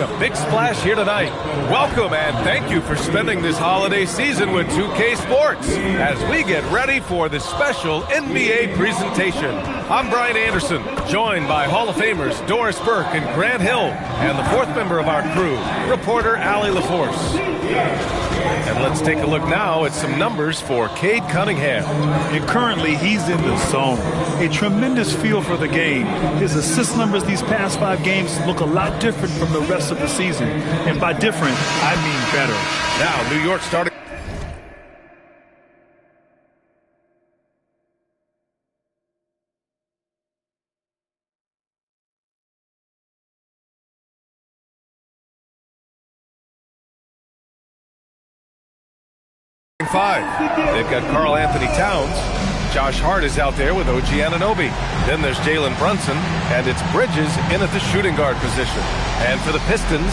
a big splash here tonight. Welcome and thank you for spending this holiday season with 2K Sports as we get ready for the special NBA presentation. I'm Brian Anderson, joined by Hall of Famers Doris Burke and Grant Hill, and the fourth member of our crew, reporter Allie LaForce. And let's take a look now at some numbers for Cade Cunningham. And currently, he's in the zone. A tremendous feel for the game. His assist numbers these past 5 games look a lot different from the rest of the season. And by different, I mean better. Now, New York starting. They've got Karl Anthony Towns. Josh Hart is out there with OG Anunoby. Then there's Jalen Brunson, and it's Bridges in at the shooting guard position. And for the Pistons,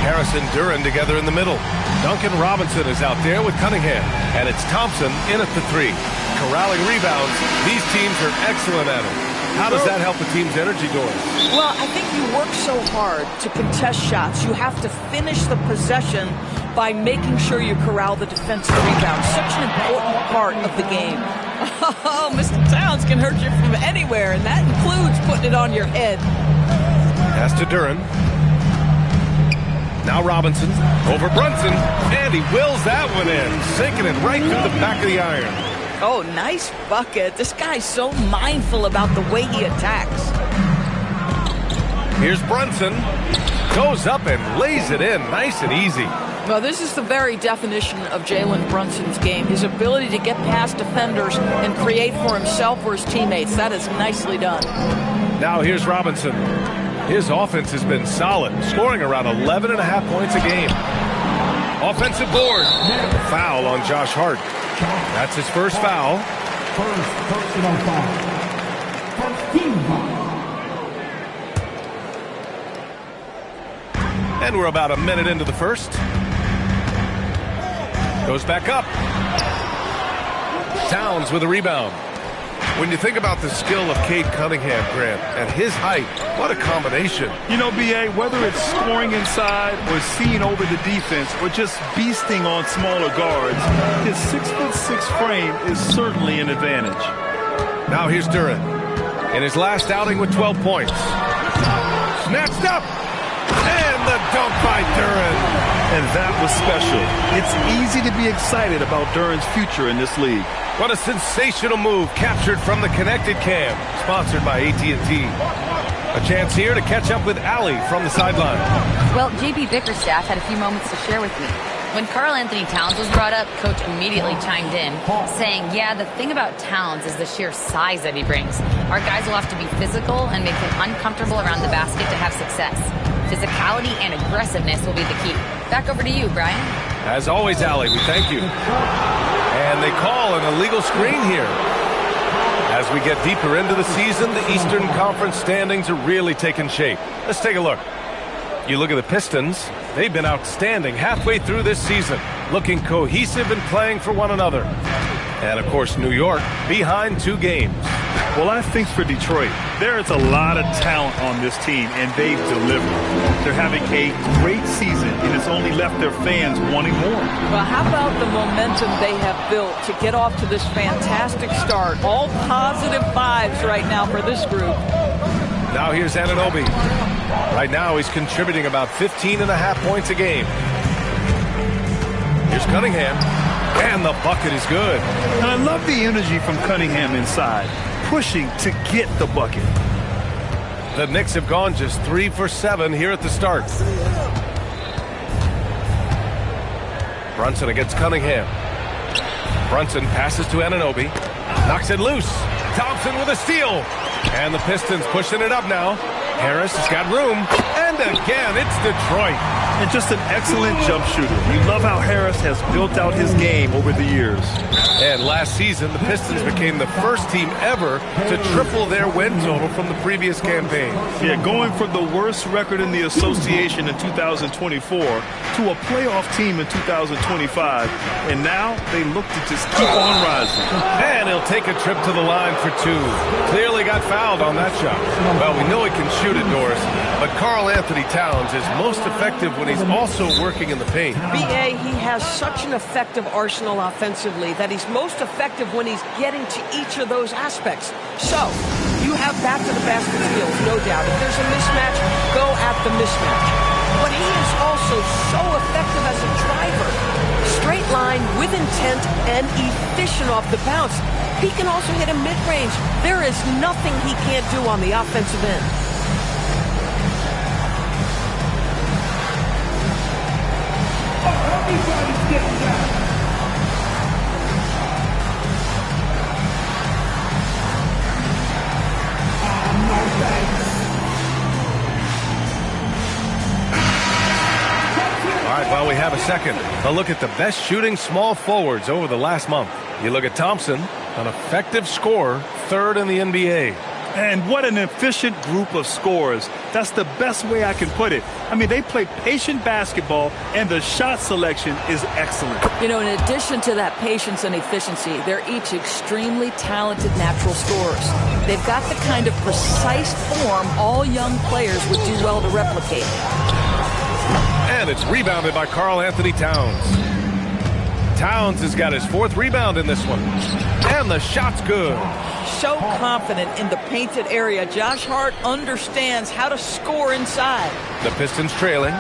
Harris and Duren together in the middle. Duncan Robinson is out there with Cunningham, and it's Thompson in at the 3. Corralling rebounds, these teams are excellent at it. How does that help the team's energy, Doris? Well, I think you work so hard to contest shots. You have to finish the possession by making sure you corral the defensive rebound. Such an important part of the game. Oh, Mr. Towns can hurt you from anywhere, and that includes putting it on your head. Pass to Duren. Now Robinson over Brunson, and he wills that one in, sinking it right through the back of the iron. Oh, nice bucket. This guy's so mindful about the way he attacks. Here's Brunson. Goes up and lays it in, nice and easy. Well, this is the very definition of Jalen Brunson's game. His ability to get past defenders and create for himself or his teammates. That is nicely done. Now here's Robinson. His offense has been solid, scoring around 11.5 points a game. Offensive board. Foul on Josh Hart. That's his first foul. First personal foul. First team foul. And we're about a minute into the first. Goes back up. Towns with a rebound. When you think about the skill of Cade Cunningham, Grant, at his height, what a combination. You know, B.A., whether it's scoring inside or seeing over the defense or just beasting on smaller guards, his 6'6" frame is certainly an advantage. Now here's Duren. In his last outing with 12 points. Snatched up. And the dunk by Duren. And that was special. It's easy to be excited about Duren's future in this league. What a sensational move captured from the Connected Cam, sponsored by AT&T. A chance here to catch up with Allie from the sideline. Well, JB Bickerstaff had a few moments to share with me. When Karl Anthony Towns was brought up, Coach immediately chimed in, saying, yeah, the thing about Towns is the sheer size that he brings. Our guys will have to be physical and make him uncomfortable around the basket to have success. Physicality and aggressiveness will be the key. Back over to you, Brian. As always, Allie, we thank you. And they call an illegal screen here. As we get deeper into the season, the Eastern Conference standings are really taking shape. Let's take a look. You look at the Pistons, they've been outstanding halfway through this season, looking cohesive and playing for one another. And, of course, New York behind 2 games. Well, I think for Detroit, there is a lot of talent on this team, and they've delivered. They're having a great season, and it's only left their fans wanting more. Well, how about the momentum they have built to get off to this fantastic start? All positive vibes right now for this group. Now here's Anunoby. Right now he's contributing about 15.5 points a game. Here's Cunningham. And the bucket is good. And I love the energy from Cunningham inside, pushing to get the bucket. The Knicks have gone just 3 for 7 here at the start. Brunson against Cunningham. Brunson passes to Anunoby. Knocks it loose. Thompson with a steal. And the Pistons pushing it up now. Harris has got room. And again, it's Detroit. And just an excellent jump shooter. We love how Harris has built out his game over the years. And last season, the Pistons became the first team ever to triple their win total from the previous campaign. Yeah, going from the worst record in the association in 2024 to a playoff team in 2025. And now they look to just keep on rising. And he'll take a trip to the line for 2. Clearly got fouled on that shot. Well, we know he can shoot it, Doris. But Karl Anthony Towns is most effective when he's also working in the paint. B.A., he has such an effective arsenal offensively that he's most effective when he's getting to each of those aspects. So, you have back-to-the-basket skills, no doubt. If there's a mismatch, go at the mismatch. But he is also so effective as a driver. Straight line, with intent, and efficient off the bounce. He can also hit a mid-range. There is nothing he can't do on the offensive end. Everybody's getting down. No thanks. All right, well, we have a second. A look at the best shooting small forwards over the last month. You look at Thompson, an effective scorer, third in the NBA. And what an efficient group of scorers. That's the best way I can put it. I mean, they play patient basketball, and the shot selection is excellent. You know, in addition to that patience and efficiency, they're each extremely talented natural scorers. They've got the kind of precise form all young players would do well to replicate. And it's rebounded by Karl Anthony Towns. Towns has got his fourth rebound in this one. And the shot's good. So confident in the painted area. Josh Hart understands how to score inside. The Pistons trailing.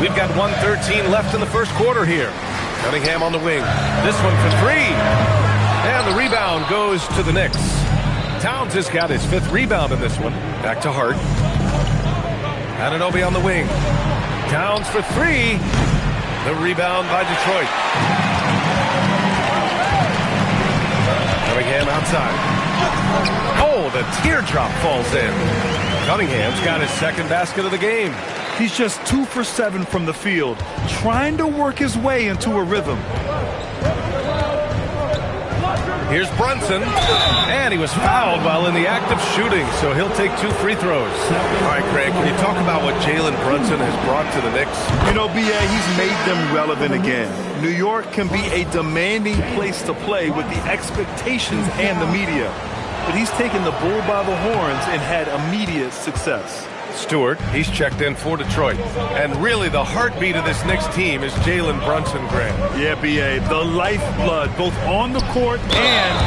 We've got 1:13 left in the first quarter here. Cunningham on the wing. This one for three. And the rebound goes to the Knicks. Towns has got his fifth rebound in this one. Back to Hart. Anunoby on the wing. Towns for three. The rebound by Detroit. Cunningham outside. Oh, the teardrop falls in. Cunningham's got his second basket of the game. He's just 2 for 7 from the field, trying to work his way into a rhythm. Here's Brunson, and he was fouled while in the act of shooting, so he'll take 2 free throws. All right, Craig, can you talk about what Jalen Brunson has brought to the Knicks? You know, B.A., he's made them relevant again. New York can be a demanding place to play with the expectations and the media, but he's taken the bull by the horns and had immediate success. Stewart, he's checked in for Detroit. And really the heartbeat of this Knicks team is Jalen Brunson, Grant. Yeah, B.A., the lifeblood, both on the court and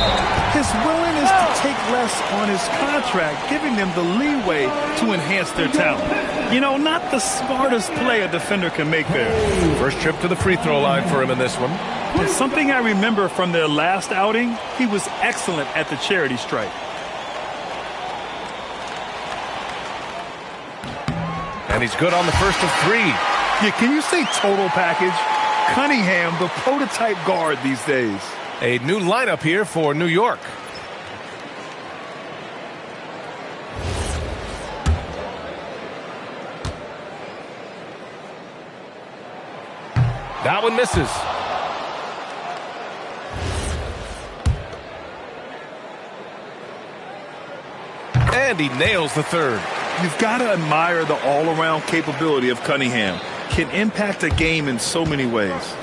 his willingness to take less on his contract, giving them the leeway to enhance their talent. You know, not the smartest play a defender can make there. First trip to the free throw line for him in this one. And something I remember from their last outing, he was excellent at the charity stripe. And he's good on the first of three. Yeah, can you say total package? Cunningham, the prototype guard these days. A new lineup here for New York. That one misses. And he nails the third. You've got to admire the all-around capability of Cunningham. Can impact a game in so many ways.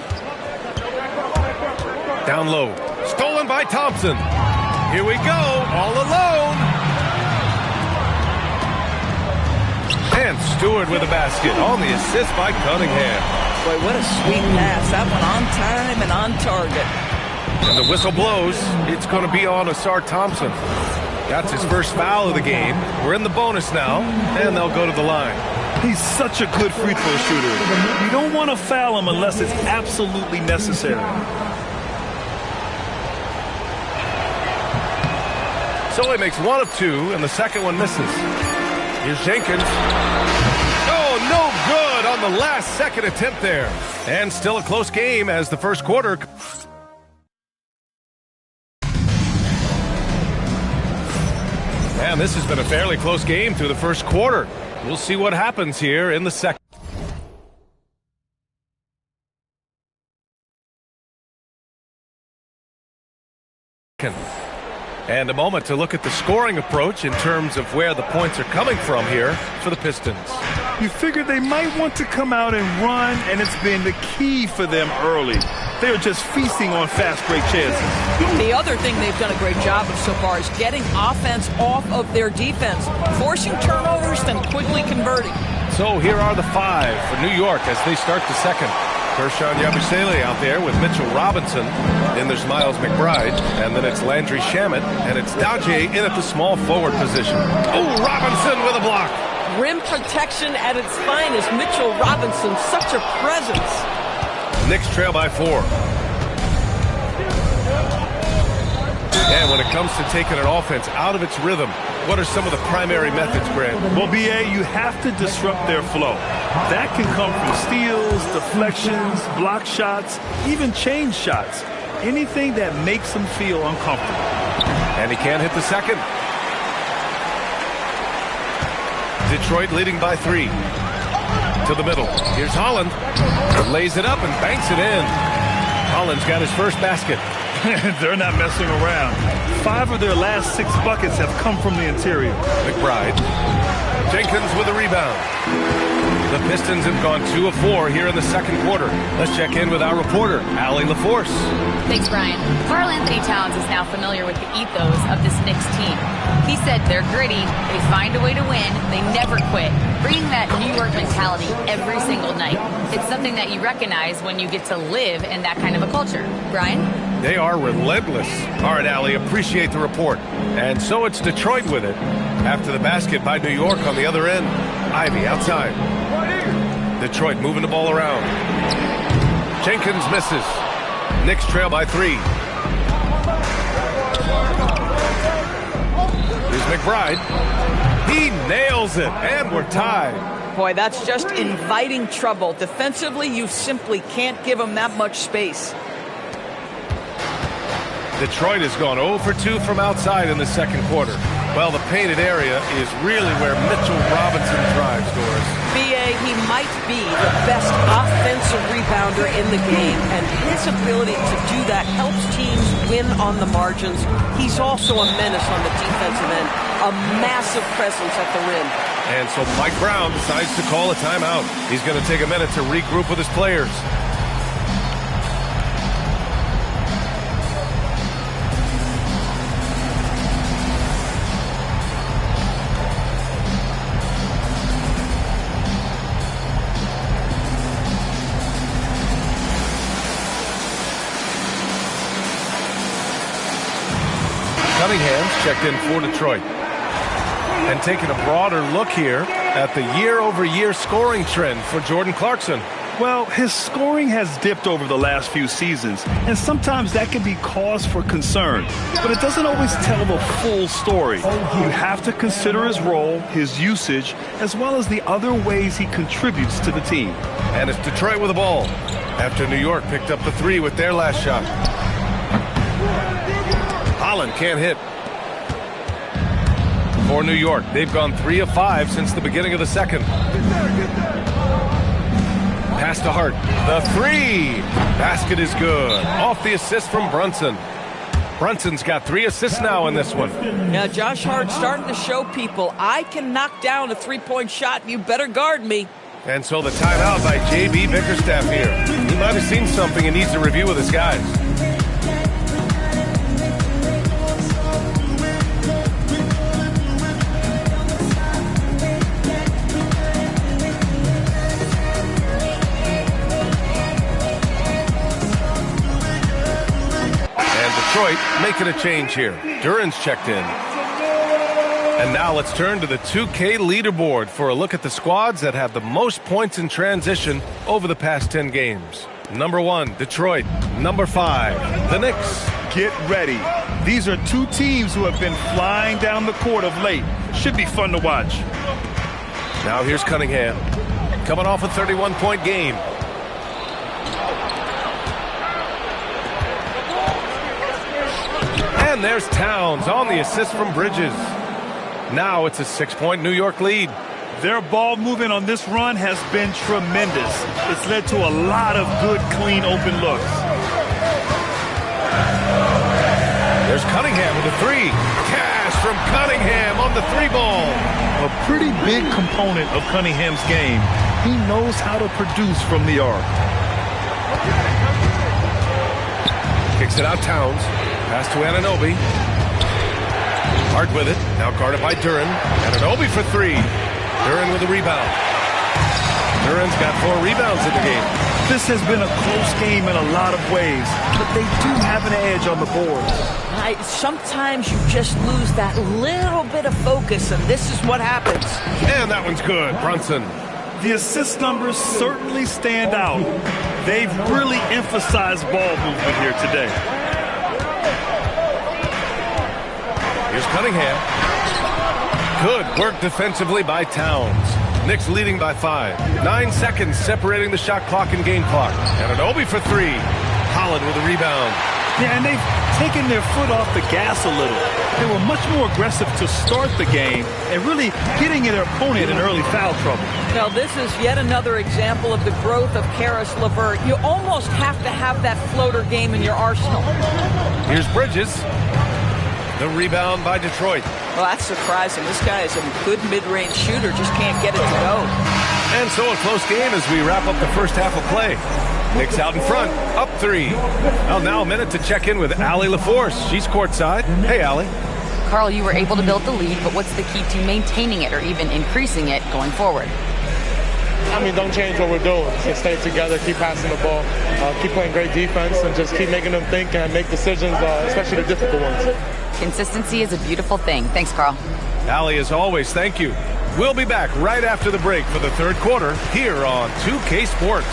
Down low. Stolen by Thompson. Here we go. All alone. And Stewart with a basket on the assist by Cunningham. Boy, what a sweet pass. That one on time and on target. And the whistle blows. It's going to be on Asar Thompson. That's his first foul of the game. We're in the bonus now, and they'll go to the line. He's such a good free throw shooter. You don't want to foul him unless it's absolutely necessary. So he makes one of two, and the second one misses. Here's Jenkins. Oh, no good on the last second attempt there. And still a close game as the first quarter. And this has been a fairly close game through the first quarter. We'll see what happens here in the second. And a moment to look at the scoring approach in terms of where the points are coming from here for the Pistons. You figured they might want to come out and run, and it's been the key for them early. They are just feasting on fast break chances. The other thing they've done a great job of so far is getting offense off of their defense, forcing turnovers, then quickly converting. So here are the 5 for New York as they start the second. Kershaw Yabusele out there with Mitchell Robinson. Then there's Miles McBride. And then it's Landry Shamet. And it's Daje in at the small forward position. Oh, Robinson with a block. Rim protection at its finest. Mitchell Robinson, such a presence. Knicks trail by 4. And when it comes to taking an offense out of its rhythm, what are some of the primary methods, Grant? Well, B.A., you have to disrupt their flow. That can come from steals, deflections, block shots, even change shots. Anything that makes them feel uncomfortable. And he can't hit the second. Detroit leading by 3. To the middle. Here's Holland. Lays it up and banks it in. Holland's got his first basket. They're not messing around. 5 of their last 6 buckets have come from the interior. McBride. Jenkins with a rebound. The Pistons have gone 2 of 4 here in the second quarter. Let's check in with our reporter, Allie LaForce. Thanks, Brian. Karl Anthony Towns is now familiar with the ethos of this Knicks team. He said they're gritty, they find a way to win, they never quit, bringing that New York mentality every single night. It's something that you recognize when you get to live in that kind of a culture. Brian? They are relentless. All right, Allie, appreciate the report. And so it's Detroit with it. After the basket by New York on the other end. Ivy outside. Detroit moving the ball around. Jenkins misses. Knicks trail by 3. Here's McBride. He nails it, and we're tied. Boy, that's just inviting trouble. Defensively, you simply can't give them that much space. Detroit has gone 0 for 2 from outside in the second quarter. Well, the painted area is really where Mitchell Robinson thrives, Doris. B.A., he might be the best offensive rebounder in the game, and his ability to do that helps teams win on the margins. He's also a menace on the defensive end, a massive presence at the rim. And so Mike Brown decides to call a timeout. He's going to take a minute to regroup with his players. Cunningham's checked in for Detroit. And taking a broader look here at the year-over-year scoring trend for Jordan Clarkson. Well, his scoring has dipped over the last few seasons, and sometimes that can be cause for concern. But it doesn't always tell the full story. You have to consider his role, his usage, as well as the other ways he contributes to the team. And it's Detroit with the ball after New York picked up the 3 with their last shot. Holland can't hit. For New York, they've gone 3 of 5 since the beginning of the second. Pass to Hart. The 3. Basket is good. Off the assist from Brunson. Brunson's got 3 assists now in this one. Yeah, Josh Hart starting to show people, I can knock down a three-point shot. You better guard me. And so the timeout by J.B. Bickerstaff here. He might have seen something and needs to review with his guys. Detroit making a change here. Duran's checked in. And now let's turn to the 2K leaderboard for a look at the squads that have the most points in transition over the past 10 games. Number 1, Detroit. Number 5, the Knicks. Get ready. These are 2 teams who have been flying down the court of late. Should be fun to watch. Now here's Cunningham. Coming off a 31-point game. And there's Towns on the assist from Bridges. Now it's a 6-point New York lead. Their ball movement on this run has been tremendous. It's led to a lot of good, clean, open looks. There's Cunningham with a 3. Cash from Cunningham on the 3-ball. A pretty big component of Cunningham's game. He knows how to produce from the arc. Kicks it out Towns. Pass to Anunoby. Hart with it. Now guarded by Duren. Anunoby for three. Duren with the rebound. Duren's got 4 rebounds in the game. This has been a close game in a lot of ways, but they do have an edge on the boards. Sometimes you just lose that little bit of focus, and this is what happens. And that one's good. Brunson. The assist numbers certainly stand out. They've really emphasized ball movement here today. Here's Cunningham. Good work defensively by Towns. Knicks leading by 5. 9 seconds separating the shot clock and game clock. Anunoby for 3. Holland with a rebound. Yeah, and they've taken their foot off the gas a little. They were much more aggressive to start the game and really getting their opponent in early foul trouble. Now, this is yet another example of the growth of Karis LeVert. You almost have to have that floater game in your arsenal. Here's Bridges. The rebound by Detroit. Well, that's surprising. This guy is a good mid-range shooter, just can't get it to go. And so a close game as we wrap up the first half of play. Knicks out in front, up 3. Well, now a minute to check in with Allie LaForce. She's courtside. Hey, Allie. Carl, you were able to build the lead, but what's the key to maintaining it or even increasing it going forward? I mean, don't change what we're doing. Just stay together, keep passing the ball, keep playing great defense, and just keep making them think and make decisions, especially the difficult ones. Consistency is a beautiful thing. Thanks, Carl. Allie, as always, thank you. We'll be back right after the break for the third quarter here on 2K Sports.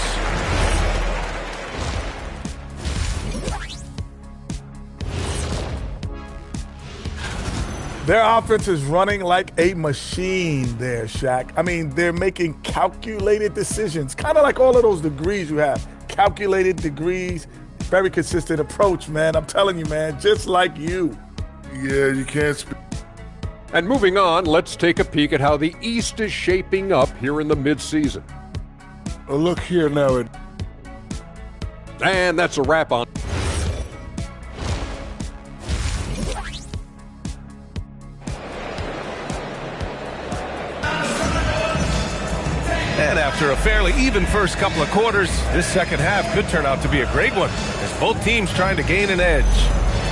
Their offense is running like a machine there, Shaq. I mean, they're making calculated decisions, kind of like all of those degrees you have. Calculated degrees, very consistent approach, man. I'm telling you, man, just like you. Yeah, you can't speak. And moving on, let's take a peek at how the East is shaping up here in the midseason. Look here now. And that's a wrap on. And after a fairly even first couple of quarters, this second half could turn out to be a great one as both teams trying to gain an edge.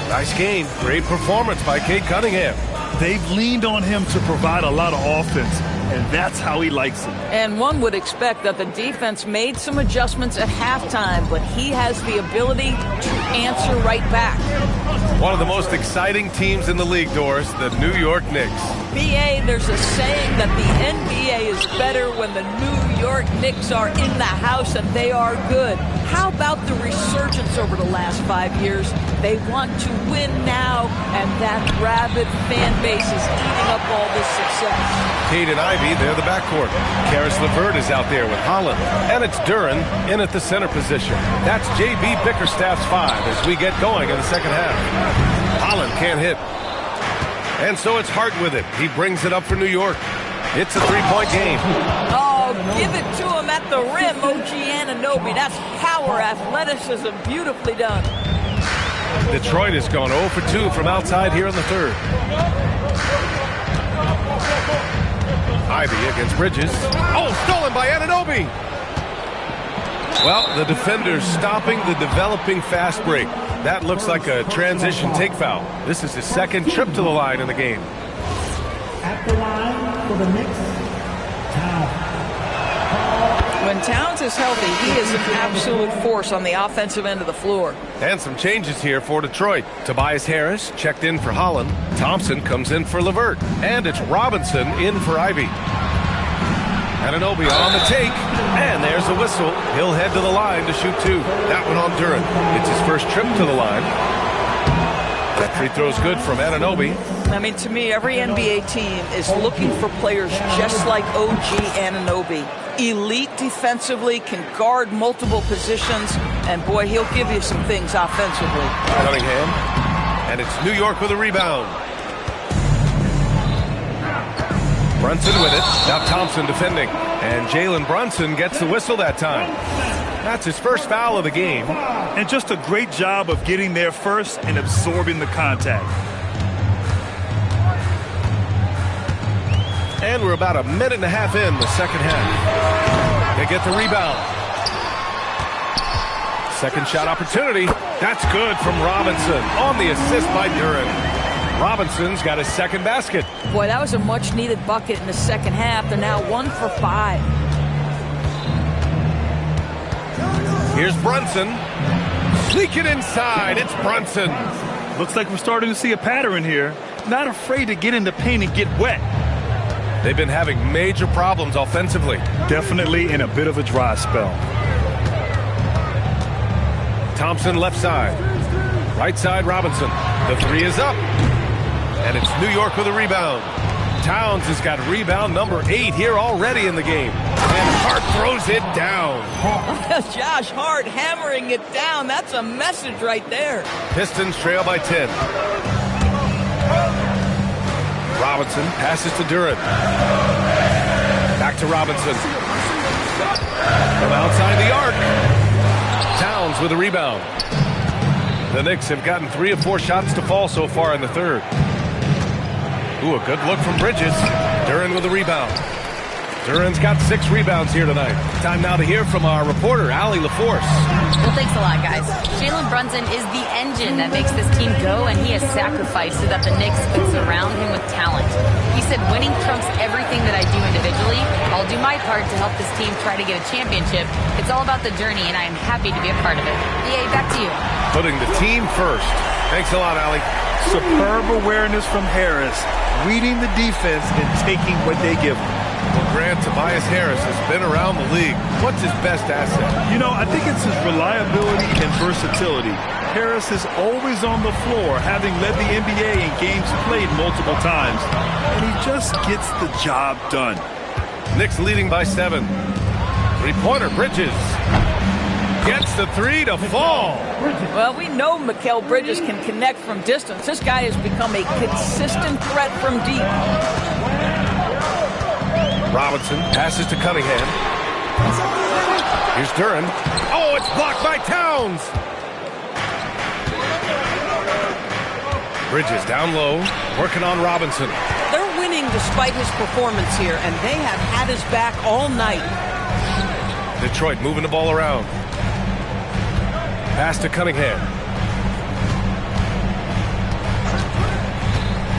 Nice game. Great performance by Cade Cunningham. They've leaned on him to provide a lot of offense, and that's how he likes it. And one would expect that the defense made some adjustments at halftime, but he has the ability to answer right back. One of the most exciting teams in the league, Doris, the New York Knicks. BA, there's a saying that the NBA is better when the New York Knicks are in the house and they are good. How about the resurgence over the last 5 years? They want to win now, and that rabid fan base is eating up all this success. Cade and Ivy, they're the backcourt. Karis LeVert is out there with Holland. And it's Duren in at the center position. That's J.B. Bickerstaff's 5 as we get going in the second half. Holland can't hit. And so it's Hart with it. He brings it up for New York. It's a three-point game. Oh, give it to him at the rim, OG Anunoby. That's power, athleticism, beautifully done. Detroit has gone 0 for 2 from outside here in the third. Ivy against Bridges. Oh, stolen by Anunoby. Well, the defender's stopping the developing fast break. That looks like a transition take foul. This is his second trip to the line in the game. At the line for the Knicks, Towns. When Towns is healthy, he is an absolute force on the offensive end of the floor. And some changes here for Detroit. Tobias Harris checked in for Holland. Thompson comes in for LeVert. And it's Robinson in for Ivy. Anunoby on the take. And there's a whistle. He'll head to the line to shoot 2. That one on Duren. It's his first trip to the line. That free throw's good from Anunoby. I mean, to me, every NBA team is looking for players just like OG Anunoby. Elite defensively, can guard multiple positions, and boy, he'll give you some things offensively. Cunningham, and it's New York with a rebound. Brunson with it. Now Thompson defending, and Jalen Brunson gets the whistle that time. That's his first foul of the game. And just a great job of getting there first and absorbing the contact. And we're about a minute and a half in the second half. They get the rebound. second shot opportunity. That's good from Robinson on the assist by Duren. Robinson's got his second basket. Boy, that was a much-needed bucket in the second half. They're now 1 for 5. Here's Brunson. Sneaking inside. It's Brunson. Looks like we're starting to see a pattern here. Not afraid to get in the paint and get wet. They've been having major problems offensively. Definitely in a bit of a dry spell. Thompson left side. Right side, Robinson. The three is up. And it's New York with a rebound. Towns has got rebound number 8 here already in the game. And Hart throws it down. Josh Hart hammering it down. That's a message right there. Pistons trail by 10. Robinson passes to Duren. Back to Robinson. From outside the arc. Towns with a rebound. The Knicks have gotten 3 of 4 shots to fall so far in the third. Ooh, a good look from Bridges. Duren with a rebound. Duren's got 6 rebounds here tonight. Time now to hear from our reporter, Allie LaForce. Well, thanks a lot, guys. Jalen Brunson is the engine that makes this team go, and he has sacrificed so that the Knicks could surround him with talent. He said, winning trumps everything that I do individually. I'll do my part to help this team try to get a championship. It's all about the journey, and I am happy to be a part of it. EA, back to you. Putting the team first. Thanks a lot, Allie. Superb awareness from Harris, reading the defense and taking what they give him. Well, Grant, Tobias Harris has been around the league. What's his best asset? You know, I think it's his reliability and versatility. Harris is always on the floor, having led the NBA in games played multiple times. And he just gets the job done. Knicks leading by 7. Three-pointer, Bridges. Gets the 3 to fall. Well, we know Mikal Bridges can connect from distance. This guy has become a consistent threat from deep. Robinson passes to Cunningham. Here's Duren. Oh, it's blocked by Towns. Bridges down low, working on Robinson. They're winning despite his performance here, and they have had his back all night. Detroit moving the ball around. Pass to Cunningham.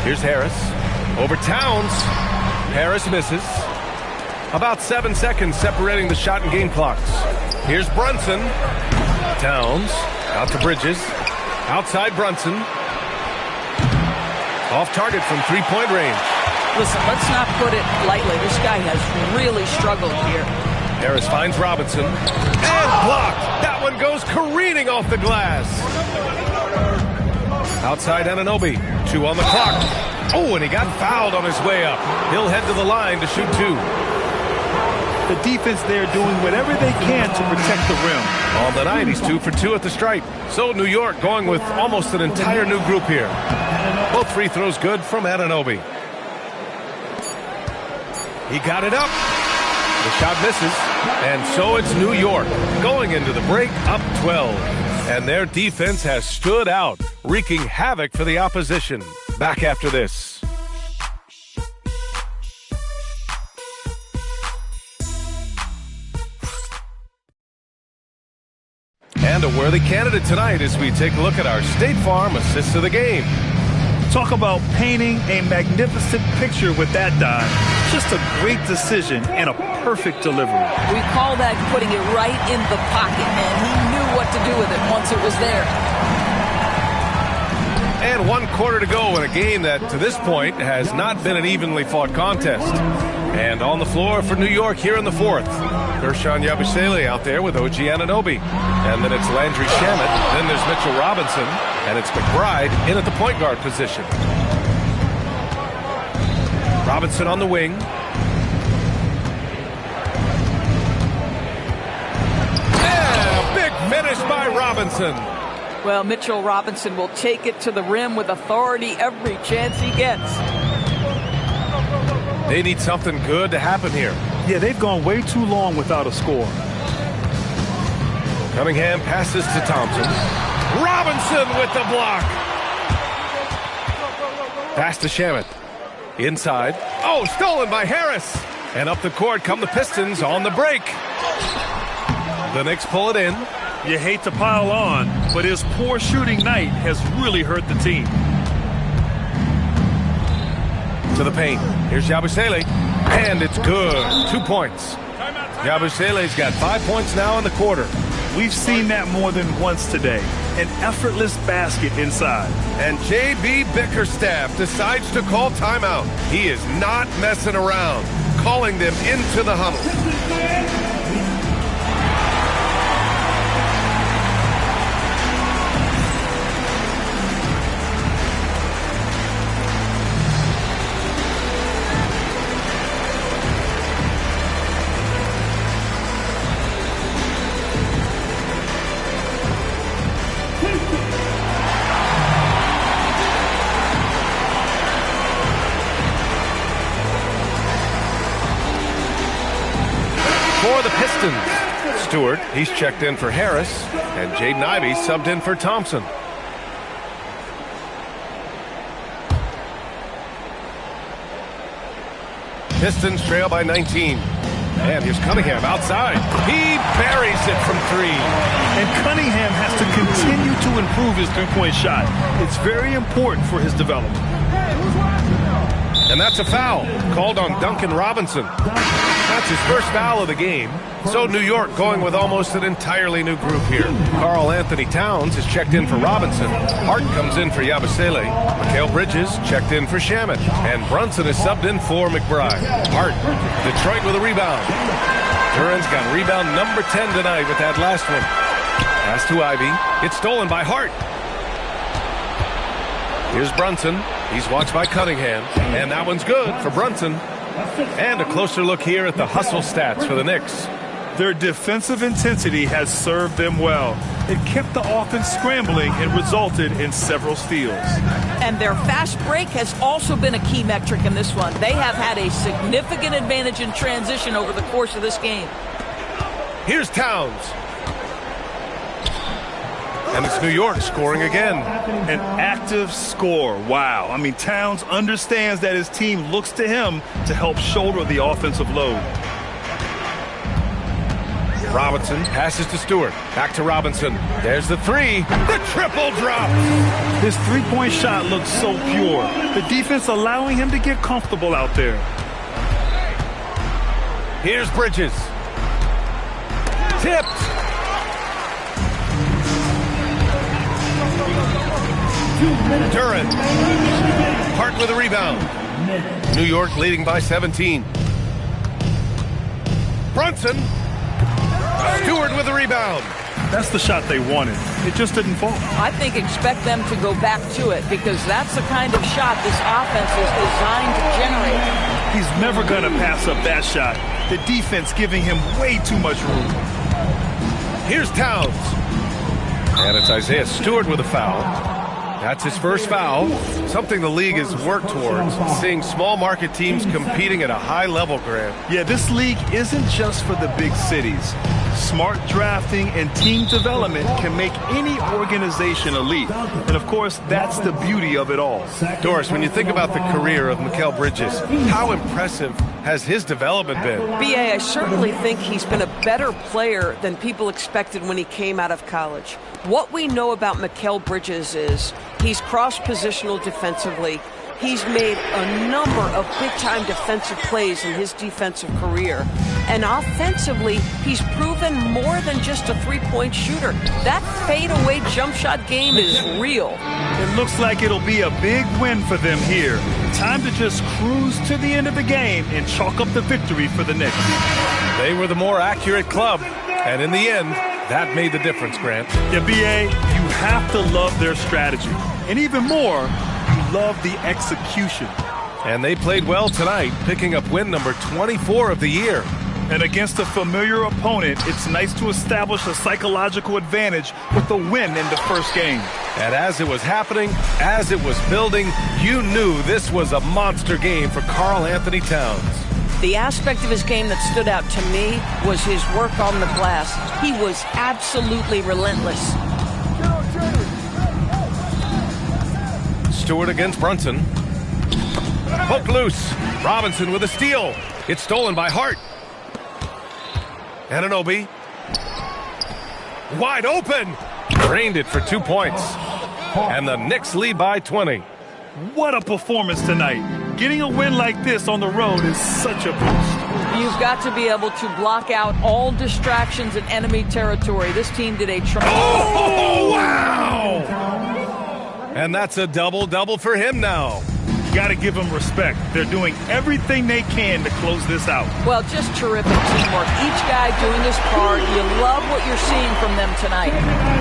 Here's Harris. Over Towns. Harris misses. About 7 seconds separating the shot and game clocks. Here's Brunson. Towns. Out to Bridges. Outside Brunson. Off target from three-point range. Listen, let's not put it lightly. This guy has really struggled here. Harris finds Robinson. And blocked. That one goes careening off the glass. Outside Anunoby. 2 on the clock. Oh, and he got fouled on his way up. He'll head to the line to shoot 2. The defense there doing whatever they can to protect the rim. On the night, he's 2 for 2 at the stripe. So New York going with almost an entire new group here. Both free throws good from Anunoby. He got it up. The shot misses. And so it's New York going into the break up 12. And their defense has stood out, wreaking havoc for the opposition. Back after this. And a worthy candidate tonight as we take a look at our State Farm assist of the game. Talk about painting a magnificent picture with that dive. Just a great decision and a perfect delivery. We call that putting it right in the pocket, man. He knew what to do with it once it was there. And 1 quarter to go in a game that, to this point, has not been an evenly fought contest. And on the floor for New York here in the 4th. Gershon Yabusele out there with OG Anunoby. And then it's Landry Shamet. Then there's Mitchell Robinson. And it's McBride in at the point guard position. Robinson on the wing. Yeah, big finish by Robinson. Well, Mitchell Robinson will take it to the rim with authority every chance he gets. They need something good to happen here. Yeah, they've gone way too long without a score. Cunningham passes to Thompson. Robinson with the block. Pass to Shamet. Inside. Oh, stolen by Harris. And up the court come the Pistons on the break. The Knicks pull it in. You hate to pile on, but his poor shooting night has really hurt the team. To the paint. Here's Yabusele, and it's good. 2 points. Yabusele's got 5 points now in the quarter. We've seen that more than once today. An effortless basket inside. And J.B. Bickerstaff decides to call timeout. He is not messing around, calling them into the huddle. For the Pistons, Stewart, he's checked in for Harris, and Jaden Ivey subbed in for Thompson. Pistons trail by 19. And here's Cunningham outside. He buries it from 3. And Cunningham has to continue to improve his three-point shot. It's very important for his development. And that's a foul called on Duncan Robinson. That's his first foul of the game. So New York going with almost an entirely new group here. Karl Anthony Towns is checked in for Robinson. Hart comes in for Yabusele. Mikal Bridges checked in for Shamet. And Brunson is subbed in for McBride. Hart, Detroit with a rebound. Duran's got rebound number 10 tonight with that last one. Pass to Ivey. It's stolen by Hart. Here's Brunson. He's watched by Cunningham. And that one's good for Brunson. And a closer look here at the hustle stats for the Knicks. Their defensive intensity has served them well. It kept the offense scrambling and resulted in several steals. And their fast break has also been a key metric in this one. They have had a significant advantage in transition over the course of this game. Here's Towns. And it's New York scoring again. An active score. Wow. I mean, Towns understands that his team looks to him to help shoulder the offensive load. Robinson passes to Stewart. Back to Robinson. There's the 3. The triple drop. His three-point shot looks so pure. The defense allowing him to get comfortable out there. Here's Bridges. Tipped. Duran. Hart with a rebound. New York leading by 17. Brunson. Stewart with a rebound. That's the shot they wanted. It just didn't fall. I think expect them to go back to it because that's the kind of shot this offense is designed to generate. He's never going to pass up that shot. The defense giving him way too much room. Here's Towns. And it's Isaiah Stewart with a foul. That's his first foul, something the league has worked towards, seeing small market teams competing at a high level, Grant. Yeah, this league isn't just for the big cities. Smart drafting and team development can make any organization elite. And of course, that's the beauty of it all. Doris, when you think about the career of Mikal Bridges, how impressive has his development been? B.A., I certainly think he's been a better player than people expected when he came out of college. What we know about Mikal Bridges is he's cross-positional defensively. He's made a number of big-time defensive plays in his defensive career. And offensively, he's proven more than just a three-point shooter. That fadeaway jump shot game is real. It looks like it'll be a big win for them here. Time to just cruise to the end of the game and chalk up the victory for the Knicks. They were the more accurate club, and in the end, that made the difference, Grant. Yeah, B.A., you have to love their strategy. And even more, you love the execution. And they played well tonight, picking up win number 24 of the year. And against a familiar opponent, it's nice to establish a psychological advantage with a win in the first game. And as it was happening, as it was building, you knew this was a monster game for Karl Anthony Towns. The aspect of his game that stood out to me was his work on the glass. He was absolutely relentless. Stewart against Brunson. Hook loose. Robinson with a steal. It's stolen by Hart. Anunoby. Wide open. Drained it for 2 points. And the Knicks lead by 20. What a performance tonight. Getting a win like this on the road is such a boost. You've got to be able to block out all distractions in enemy territory. This team did a tremendous... Oh, wow! And that's a double-double for him now. Got to give them respect. They're doing everything they can to close this out. Well, just terrific teamwork. Each guy doing his part. You love what you're seeing from them tonight.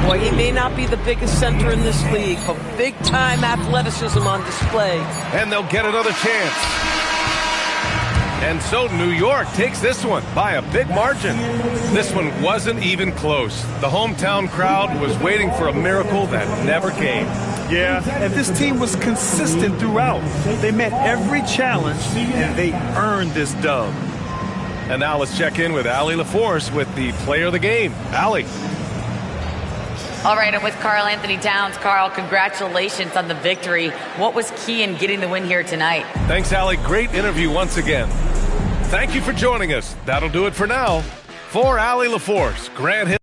Boy, he may not be the biggest center in this league, but big-time athleticism on display. And they'll get another chance. And so New York takes this one by a big margin. This one wasn't even close. The hometown crowd was waiting for a miracle that never came. Yeah, and this team was consistent throughout. They met every challenge, and they earned this dub. And now let's check in with Allie LaForce with the player of the game. Allie. All right, I'm with Karl Anthony Towns. Karl, congratulations on the victory. What was key in getting the win here tonight? Thanks, Allie. Great interview once again. Thank you for joining us. That'll do it for now. For Allie LaForce, Grant Hill.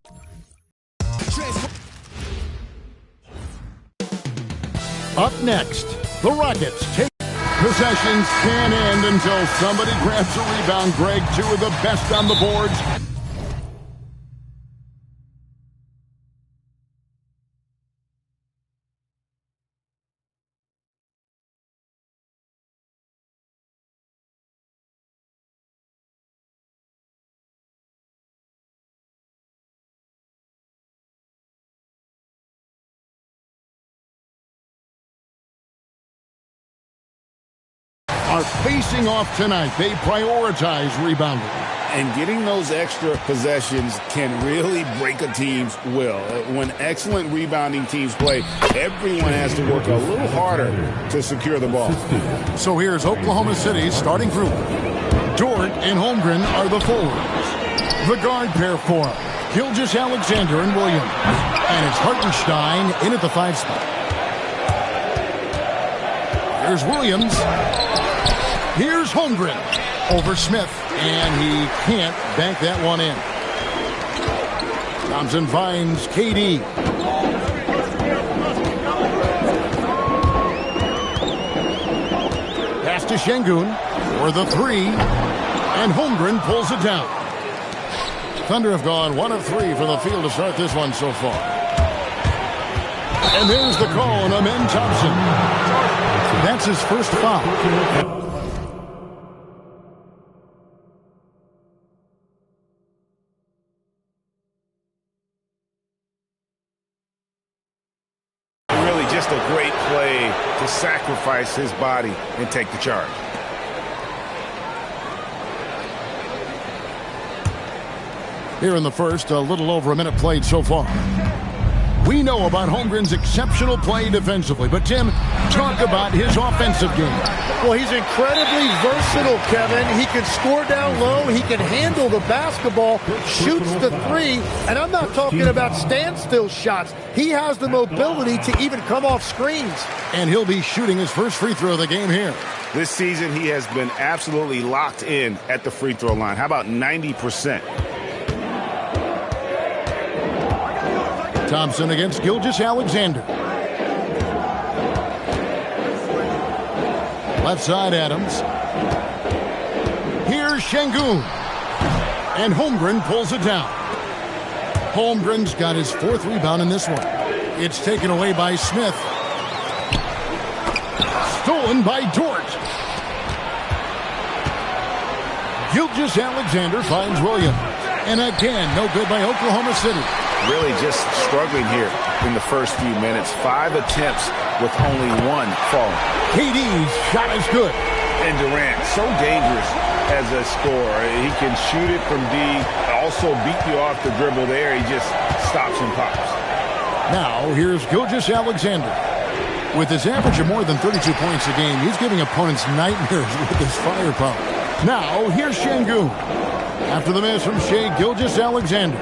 Up next, the Rockets take possessions can't end until somebody grabs a rebound. Greg, two of the best on the boards. Are facing off tonight. They prioritize rebounding. And getting those extra possessions can really break a team's will. When excellent rebounding teams play, everyone has to work a little harder to secure the ball. So here's Oklahoma City's starting group. Dort and Holmgren are the forwards. The guard pair for him, Gilgeous-Alexander and Williams. And it's Hartenstein in at the 5 spot. Here's Williams. Here's Holmgren over Smith, and he can't bank that one in. Thompson finds KD. Pass to Şengün for the 3, and Holmgren pulls it down. Thunder have gone 1 of 3 from the field to start this one so far. And there's the call on Amen Thompson. That's his first foul. Just a great play to sacrifice his body and take the charge. Here in the first, a little over a minute played so far. We know about Holmgren's exceptional play defensively, but Tim, talk about his offensive game. Well, he's incredibly versatile, Kevin. He can score down low. He can handle the basketball, shoots the 3, and I'm not talking about standstill shots. He has the mobility to even come off screens. And he'll be shooting his first free throw of the game here. This season, he has been absolutely locked in at the free throw line. How about 90%? Thompson against Gilgeous-Alexander. Left side, Adams. Here's Şengün. And Holmgren pulls it down. Holmgren's got his 4th rebound in this one. It's taken away by Smith. Stolen by Dort. Gilgeous-Alexander finds Williams. And again, no good by Oklahoma City. Really just struggling here in the first few minutes. 5 attempts with only 1 falling. KD's shot is good. And Durant, so dangerous as a scorer. He can shoot it from D, also beat you off the dribble there. He just stops and pops. Now, here's Gilgeous-Alexander. With his average of more than 32 points a game, he's giving opponents nightmares with his firepower. Now, here's Şengün. After the miss from Shai Gilgeous-Alexander.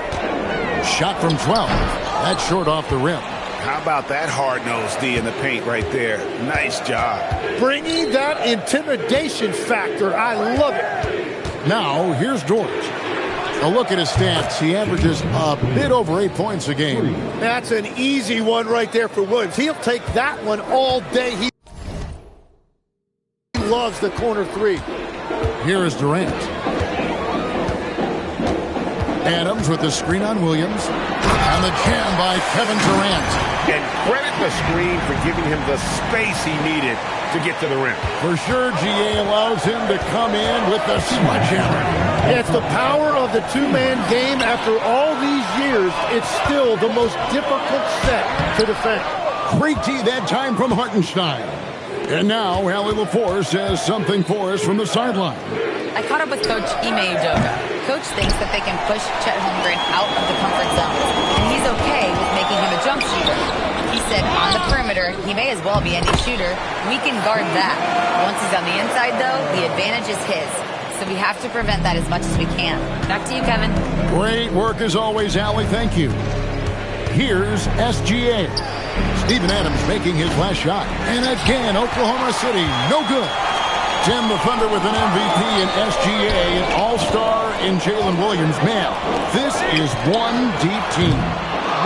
Shot from 12. That's short off the rim. How about that hard-nosed D in the paint right there? Nice job. Bringing that intimidation factor. I love it. Now, here's Dort. A look at his stats. He averages a bit over 8 points a game. That's an easy one right there for Williams. He'll take that one all day. He loves the corner three. Here is Durant. Adams with the screen on Williams. And the jam by Kevin Durant. And credit the screen for giving him the space he needed to get to the rim. For sure, GA allows him to come in with the sledgehammer. It's the power of the two-man game. After all these years, it's still the most difficult set to defend. Great D that time from Hartenstein. And now, Allie LaForce has something for us from the sideline. I caught up with Coach Ime Udoka. Coach thinks that they can push Chet Holmgren out of the comfort zone, and he's okay with making him a jump shooter. He said on the perimeter, he may as well be any shooter. We can guard that. Once he's on the inside, though, the advantage is his. So we have to prevent that as much as we can. Back to you, Kevin. Great work as always, Allie. Thank you. Here's SGA. Steven Adams making his last shot. And again, Oklahoma City, no good. Tim the Thunder with an MVP in SGA, an all-star in Jalen Williams. Man, this is one deep team.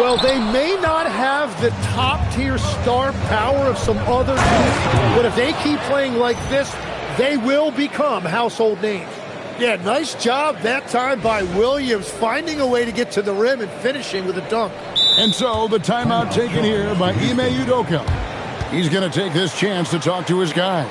Well, they may not have the top-tier star power of some other teams, but if they keep playing like this, they will become household names. Yeah, nice job that time by Williams, finding a way to get to the rim and finishing with a dunk. And so the timeout taken here by Ime Udoka. He's going to take this chance to talk to his guys.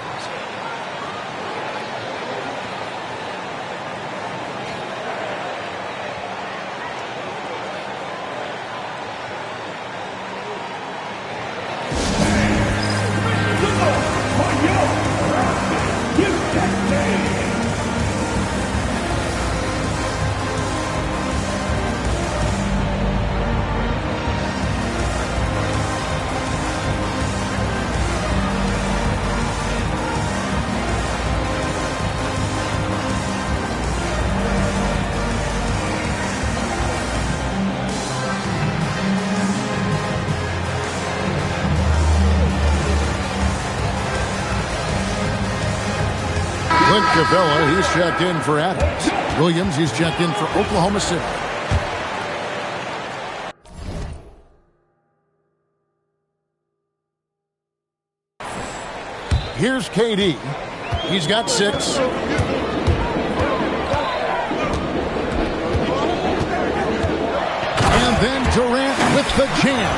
Capella, he's checked in for Adams. Williams, he's checked in for Oklahoma City. Here's KD. He's got 6. And then Durant with the jam.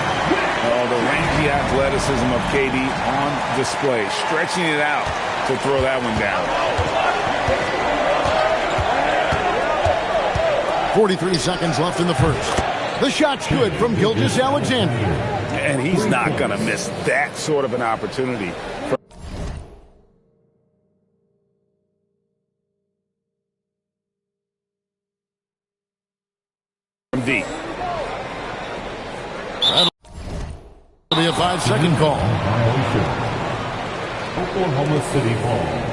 Oh, the rangy athleticism of KD on display. Stretching it out to throw that one down. 43 seconds left in the first. The shot's good from Gilgeous-Alexander. And he's not going to miss that sort of an opportunity. From deep. That'll be a 5-second call. Oklahoma City ball.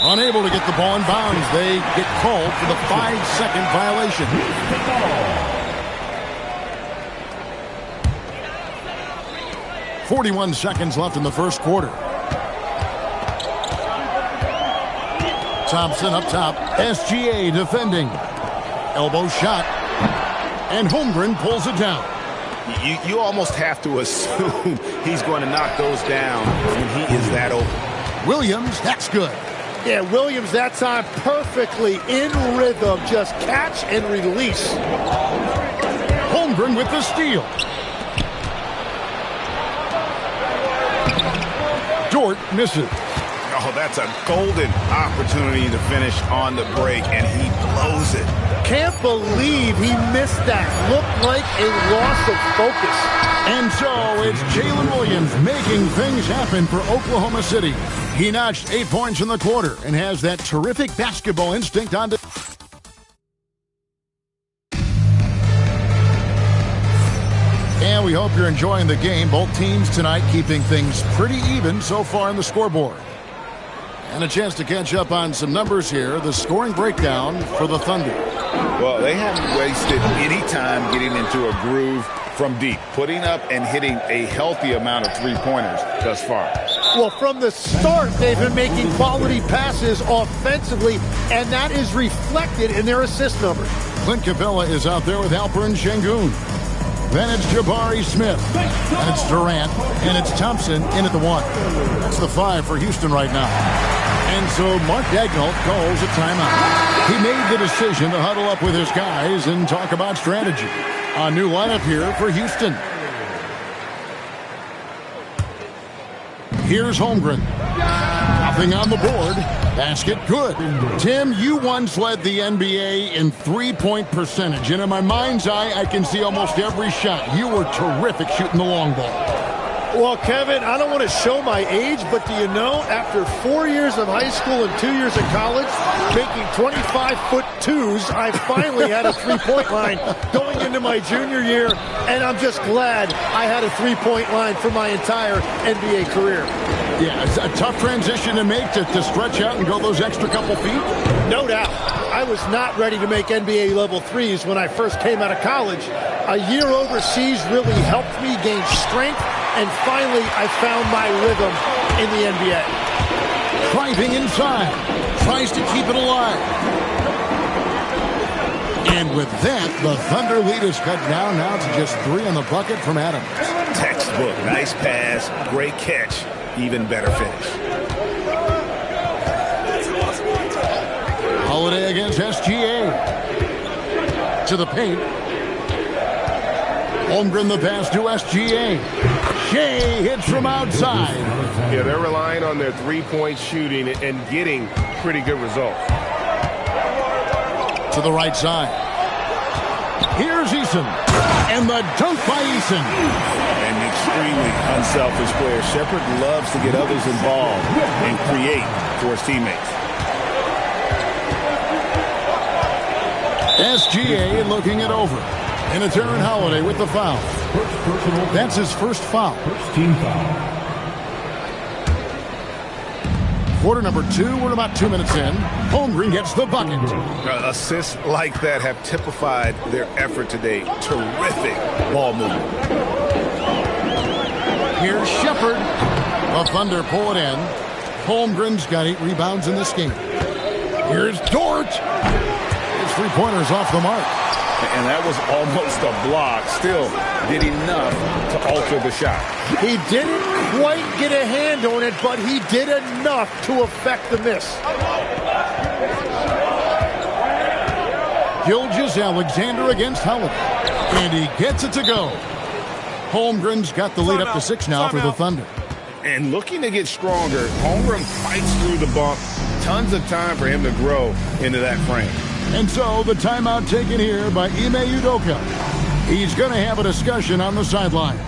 Unable to get the ball in bounds. They get called for the 5-second violation. 41 seconds left in the first quarter. Thompson up top. SGA defending. Elbow shot. And Holmgren pulls it down. You almost have to assume he's going to knock those down when he is that open. Williams, that's good. Yeah, Williams that time perfectly in rhythm. Just catch and release. Holmgren with the steal. Dort misses. Oh, that's a golden opportunity to finish on the break, and he blows it. Can't believe he missed that. Looked like a loss of focus. And so it's Jalen Williams making things happen for Oklahoma City. He notched 8 points in the quarter and has that terrific basketball instinct on the... And we hope you're enjoying the game. Both teams tonight keeping things pretty even so far in the scoreboard. And a chance to catch up on some numbers here. The scoring breakdown for the Thunder. Well, they haven't wasted any time getting into a groove from deep, putting up and hitting a healthy amount of three-pointers thus far. Well, from the start, they've been making quality passes offensively, and that is reflected in their assist numbers. Clint Capella is out there with Alperen Şengün. Then it's Jabari Smith. And it's Durant. And it's Thompson in at the 1. That's the 5 for Houston right now. And so Mark Daigneault calls a timeout. He made the decision to huddle up with his guys and talk about strategy. A new lineup here for Houston. Here's Holmgren. Nothing on the board. Basket good. Tim, you once led the NBA in three-point percentage, and in my mind's eye, I can see almost every shot. You were terrific shooting the long ball. Well, Kevin, I don't want to show my age, but do you know, after 4 years of high school and 2 years of college, making 25-foot-2s, I finally had a three-point line going into my junior year, and I'm just glad I had a three-point line for my entire NBA career. Yeah, it's a tough transition to make to stretch out and go those extra couple feet. No doubt. I was not ready to make NBA level threes when I first came out of college. A year overseas really helped me gain strength, and finally I found my rhythm in the NBA. Driving inside. Tries to keep it alive. And with that, the Thunder lead is cut down now to just 3 on the bucket from Adams. Textbook. Nice pass. Great catch. Even better finish. Holiday against SGA. To the paint. Holmgren the pass to SGA. Shea hits from outside. Yeah, they're relying on their three-point shooting and getting pretty good results. To the right side. Here's Eason. And the dunk by Eason. An extremely unselfish player. Shepherd loves to get others involved and create for his teammates. SGA looking it over. And it's Aaron Holiday with the foul. That's his first foul. First team foul. Quarter number 2. We're about 2 minutes in. Holmgren gets the bucket. Assists like that have typified their effort today. Terrific ball movement. Here's Shepherd. The Thunder pull it in. Holmgren's got 8 rebounds in this game. Here's Dort. His three-pointer's off the mark. And that was almost a block. Still did enough to alter the shot. He didn't quite get a hand on it, but he did enough to affect the miss. Gilgeous-Alexander against Holiday. And he gets it to go. Holmgren's got the lead up to 6 now for the Thunder. And looking to get stronger, Holmgren fights through the bump. Tons of time for him to grow into that frame. And so the timeout taken here by Ime Udoka. He's going to have a discussion on the sideline.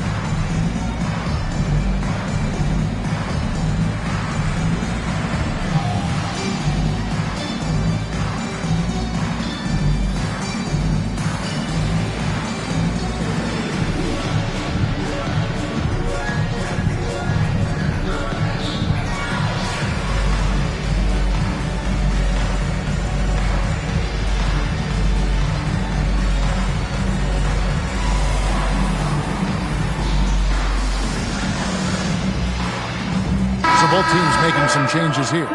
Both teams making some changes here.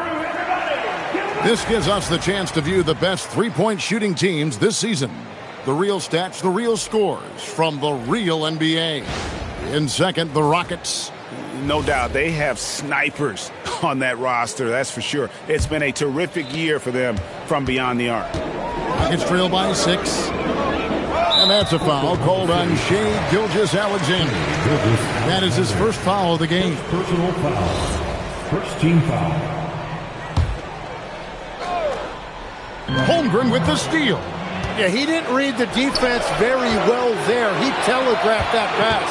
This gives us the chance to view the best three-point shooting teams this season. The real stats, the real scores from the real NBA. In second, the Rockets. No doubt, they have snipers on that roster, that's for sure. It's been a terrific year for them from beyond the arc. Rockets trail by 6. And that's a foul called on Shea Gilgeous-Alexander. That is his first foul of the game. Personal foul. First team foul. Holmgren with the steal. Yeah, he didn't read the defense very well there. He telegraphed that pass.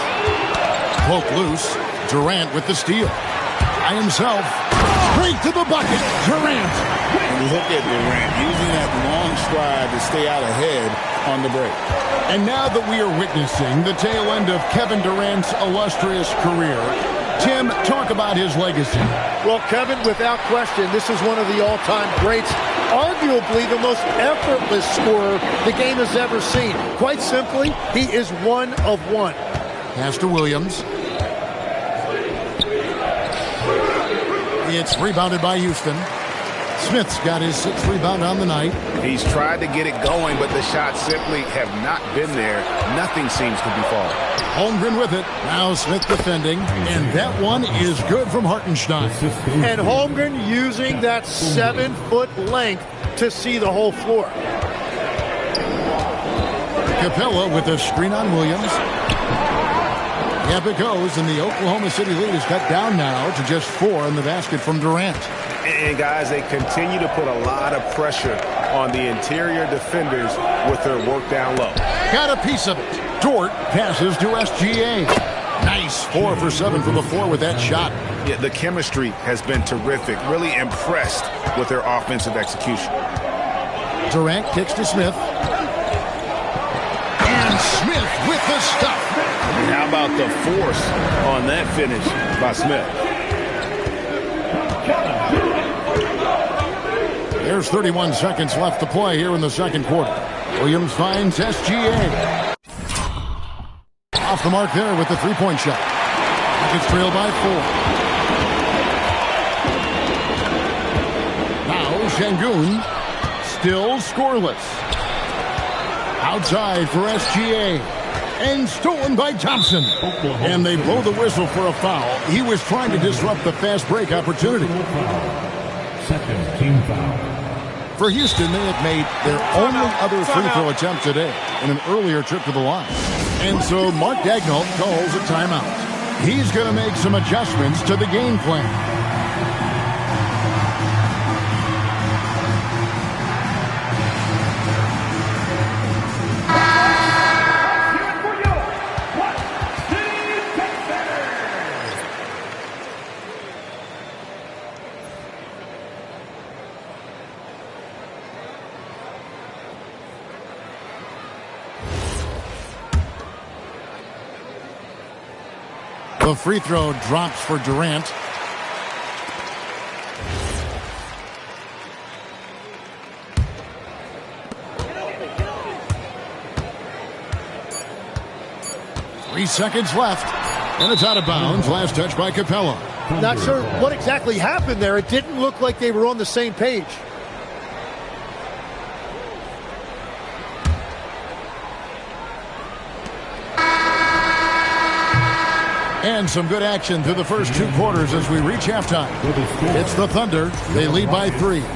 Poke loose. Durant with the steal. By himself. Straight to the bucket. Durant. And look at Durant using that long stride to stay out ahead on the break. And now that we are witnessing the tail end of Kevin Durant's illustrious career, Tim, talk about his legacy. Well, Kevin, without question, this is one of the all-time greats. arguably the most effortless scorer the game has ever seen. Quite simply, he is one of one. Pass to Williams. It's rebounded by Houston. Smith's got his 6th rebound on the night. He's tried to get it going, but the shots simply have not been there. Nothing seems to be falling. Holmgren with it. Now Smith defending. And that one is good from Hartenstein. And Holmgren using that 7-foot length to see the whole floor. Capella with a screen on Williams. Yep, it goes, and the Oklahoma City lead is cut down now to just 4 in the basket from Durant. And, guys, they continue to put a lot of pressure on the interior defenders with their work down low. Got a piece of it. Dort passes to SGA. Nice 4 for 7 from the floor with that shot. Yeah, the chemistry has been terrific. Really impressed with their offensive execution. Durant kicks to Smith. And Smith with the stuff. How about the force on that finish by Smith? There's 31 seconds left to play here in the second quarter. Williams finds SGA. Off the mark there with the three-point shot. It's trailed by 4. Now Şengün, still scoreless. Outside for SGA. And stolen by Thompson. And they blow the whistle for a foul. He was trying to disrupt the fast break opportunity. Second team foul. For Houston, they have made their only other free throw attempt today in an earlier trip to the line. And so Mark Daigneault calls a timeout. He's going to make some adjustments to the game plan. The free throw drops for Durant. Three seconds left, and it's out of bounds. Last touch by Capella. Not sure what exactly happened there. It didn't look like they were on the same page. And some good action through the first 2 quarters as we reach halftime. It's the Thunder. They lead by 3. We're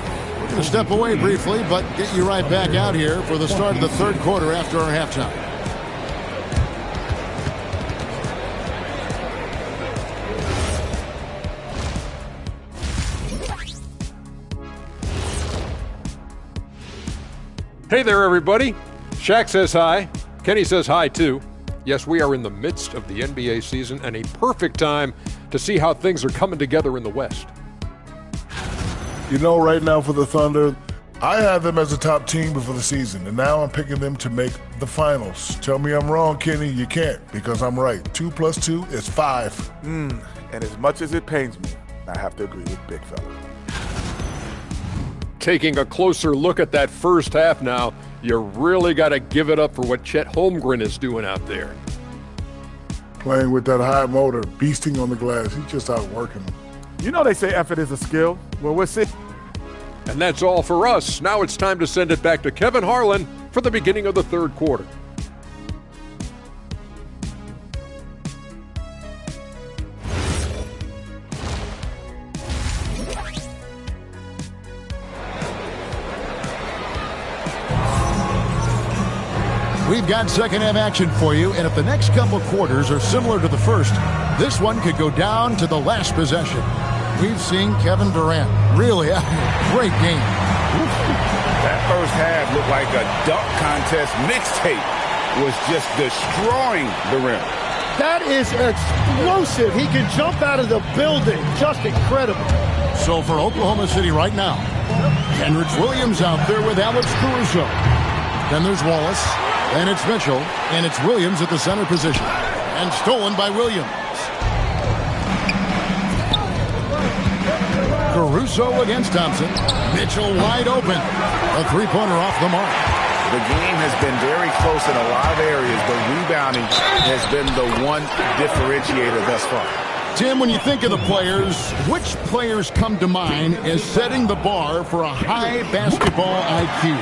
going to step away briefly, but get you right back out here for the start of the third quarter after our halftime. Hey there, everybody. Shaq says hi. Kenny says hi, too. Yes, we are in the midst of the NBA season and a perfect time to see how things are coming together in the West. You know, right now for the Thunder, I had them as a top team before the season, and now I'm picking them to make the finals. Tell me I'm wrong, Kenny. You can't, because I'm right. 2 + 2 is 5. And as much as it pains me, I have to agree with Big Fella. Taking a closer look at that first half now, you really got to give it up for what Chet Holmgren is doing out there. Playing with that high motor, beasting on the glass. He's just out working them. You know they say effort is a skill. Well, we'll see. And that's all for us. Now it's time to send it back to Kevin Harlan for the beginning of the third quarter. We've got second half action for you, and if the next couple quarters are similar to the first, this one could go down to the last possession. We've seen Kevin Durant really have a great game. That first half looked like a dunk contest mixtape. Was just destroying the rim. That is explosive. He can jump out of the building. Just incredible. So for Oklahoma City right now, Kenrich Williams out there with Alex Caruso. Then there's Wallace. And it's Mitchell, and it's Williams at the center position. And stolen by Williams. Caruso against Thompson. Mitchell wide open. A three-pointer off the mark. The game has been very close in a lot of areas, but rebounding has been the one differentiator thus far. Tim, when you think of the players, which players come to mind as setting the bar for a high basketball IQ?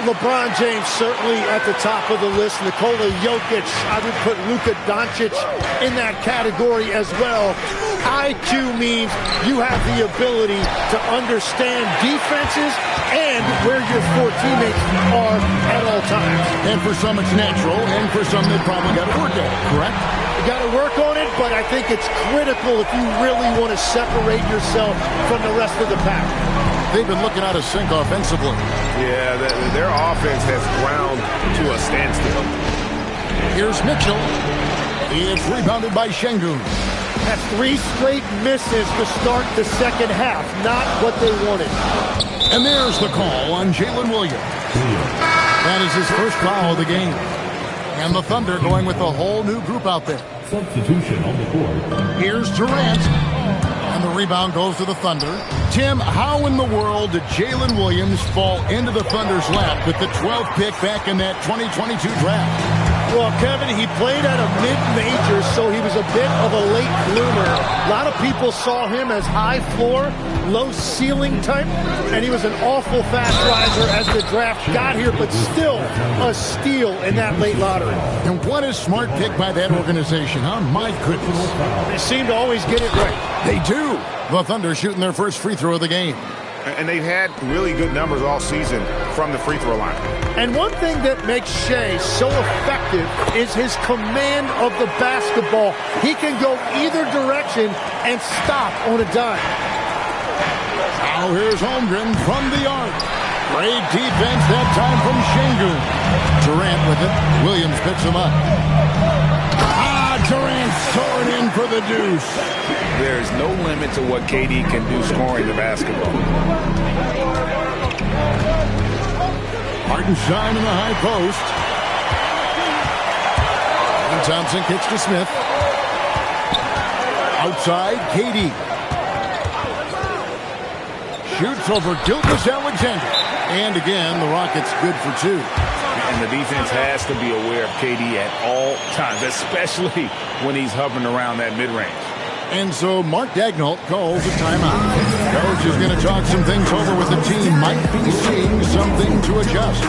LeBron James certainly at the top of the list. Nikola Jokic, I would put Luka Doncic in that category as well. IQ means you have the ability to understand defenses and where your four teammates are at all times. And for some it's natural, and for some they probably got to work at it, correct? You got to work on it, but I think it's critical if you really want to separate yourself from the rest of the pack. They've been looking out of sync offensively. Yeah, their offense has ground to a standstill. Here's Mitchell. It's rebounded by Şengün. That's 3 straight misses to start the second half. Not what they wanted. And there's the call on Jalen Williams. That is his first foul of the game. And the Thunder going with a whole new group out there. Substitution on the court. Here's Durant. And the rebound goes to the Thunder. Tim, how in the world did Jalen Williams fall into the Thunder's lap with the 12th pick back in that 2022 draft? Well, Kevin, he played at a mid-major, so he was a bit of a late bloomer. A lot of people saw him as high floor, low ceiling type, and he was an awful fast riser as the draft got here, but still a steal in that late lottery. And what a smart pick by that organization, huh? My goodness. They seem to always get it right. They do. The Thunder shooting their first free throw of the game. And they've had really good numbers all season from the free throw line. And one thing that makes Shea so effective is his command of the basketball. He can go either direction and stop on a dime. Now here's Holmgren from the arc. Great defense that time from Şengün. Durant with it. Williams picks him up. Durant soaring in for the deuce. There's no limit to what KD can do scoring the basketball. Hartenstein in the high post. And Thompson kicks to Smith. Outside, KD. Shoots over Gilgeous-Alexander. And again, the Rockets good for 2. And the defense has to be aware of KD at all times, especially when he's hovering around that mid-range. And so Mark Daigneault calls a timeout. Coach is going to talk some things over with the team. Might be seeing something to adjust. A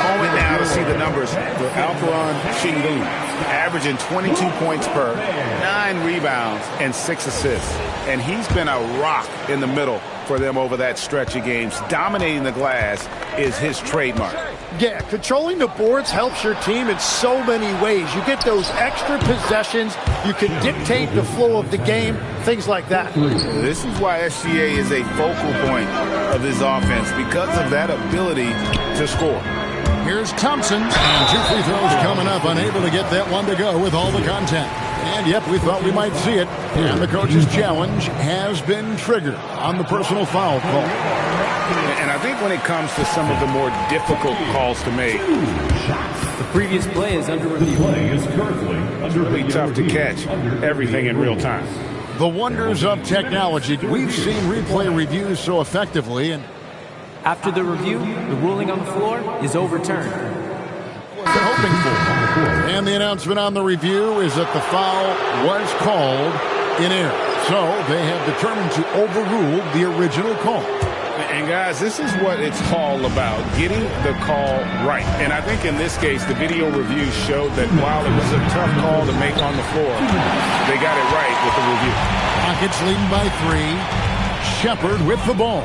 moment now to see the numbers for Alperen Şengün, averaging 22 points per, 9 rebounds, and 6 assists. And he's been a rock in the middle for them over that stretch of games. Dominating the glass is his trademark. Yeah, controlling the boards helps your team in so many ways. You get those extra possessions. You can dictate the flow of the game, things like that. This is why SGA is a focal point of this offense, because of that ability to score. Here's Thompson, and 2 free throws coming up, unable to get that one to go with all the contact. And yep, we thought we might see it. And the coach's challenge has been triggered on the personal foul call. And I think when it comes to some of the more difficult calls to make, the previous play is under review. It's really tough to catch everything in real time. The wonders of technology. We've seen replay reviews so effectively, and after the review, the ruling on the floor is overturned. Hoping for. And the announcement on the review is that the foul was called in error. So they have determined to overrule the original call. And guys, this is what it's all about, getting the call right. And I think in this case, the video review showed that while it was a tough call to make on the floor, they got it right with the review. Rockets leading by 3. Shepard with the ball.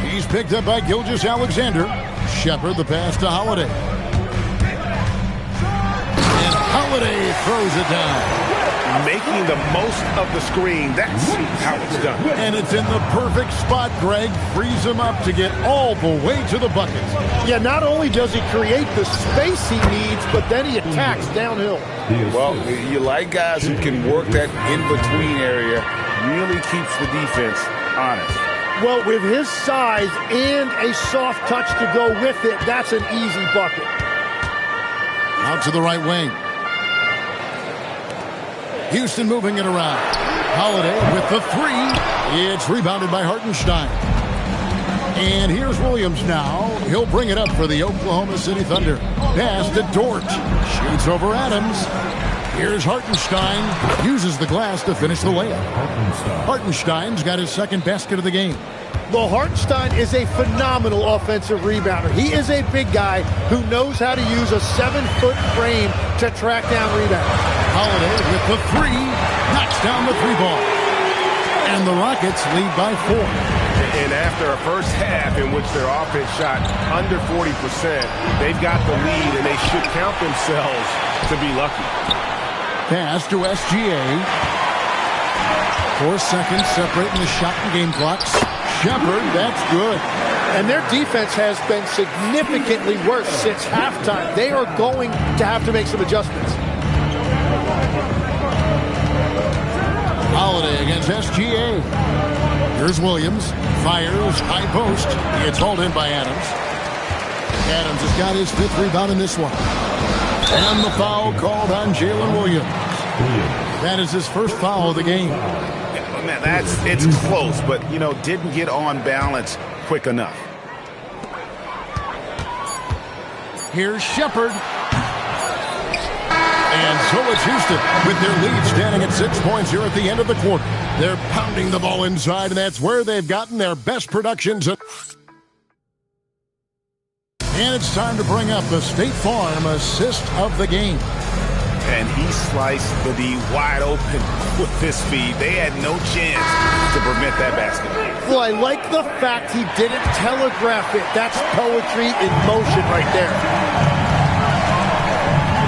He's picked up by Gilgeous-Alexander. Shepard the pass to Holiday. And Holiday throws it down. Making the most of the screen. That's how it's done. And it's in the perfect spot, Greg. Frees him up to get all the way to the bucket. Yeah, not only does he create the space he needs, but then he attacks downhill. Well, you like guys who can work that in-between area, really keeps the defense honest. Well, with his size and a soft touch to go with it, that's an easy bucket. Out to the right wing. Houston moving it around. Holiday with the three. It's rebounded by Hartenstein. And here's Williams now. He'll bring it up for the Oklahoma City Thunder. Pass to Dort. Shoots over Adams. Here's Hartenstein. Uses the glass to finish the layup. Hartenstein's got his second basket of the game. Well, Hartenstein is a phenomenal offensive rebounder. He is a big guy who knows how to use a 7-foot frame to track down rebounds. Holiday with the three. Knocks down the three ball. And the Rockets lead by 4. And after a first half in which their offense shot under 40%, they've got the lead, and they should count themselves to be lucky. Pass to SGA. 4 seconds separating the shot and game clocks. Shepard, that's good. And their defense has been significantly worse since halftime. They are going to have to make some adjustments. Holiday against SGA. Here's Williams. Fires. High post. It's hauled in by Adams. Adams has got his 5th rebound in this one. And the foul called on Jalen Williams. That is his first foul of the game. Man, it's close, but, didn't get on balance quick enough. Here's Shepard. And so it's Houston with their lead standing at 6 points here at the end of the quarter. They're pounding the ball inside, and that's where they've gotten their best productions. And it's time to bring up the State Farm assist of the game. And he sliced the D wide open with his speed. They had no chance to prevent that basket. Well, I like the fact he didn't telegraph it. That's poetry in motion right there.